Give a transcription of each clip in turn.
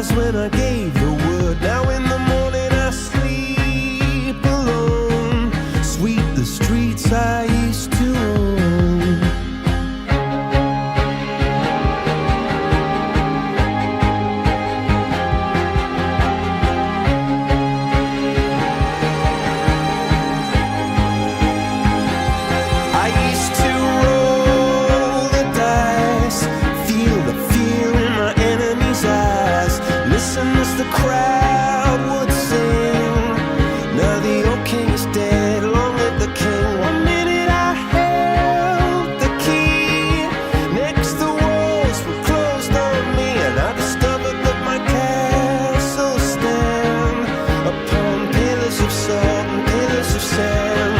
stars when I gave the word. Now in the morning I sleep alone. Sweep the streets I used to own. I used to roll the dice, feel the fear in my enemy's eyes, listen as the crowd would sing. Now the old king is dead, long live the king. One minute I held the key, next the walls were closed on me, and I discovered that my castle stand upon pillars of salt and pillars of sand.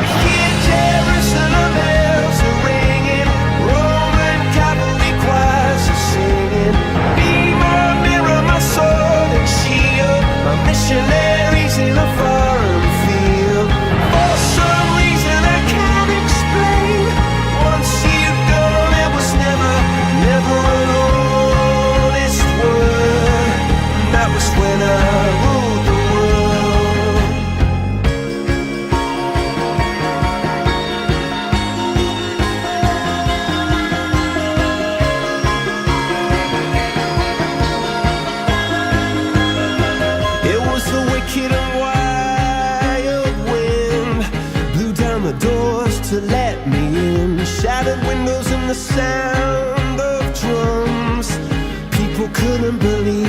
I hear Jerusalem bells are ringing, Roman cavalry choirs are singing. Be my mirror, my sword and shield, my missionaries in a foreign field. For some reason I can't explain, once you've gone it was never, never an honest word. That was when I ruled the world. It was the wicked and wild wind, blew down the doors to let me in, shattered windows and the sound of drums. People couldn't believe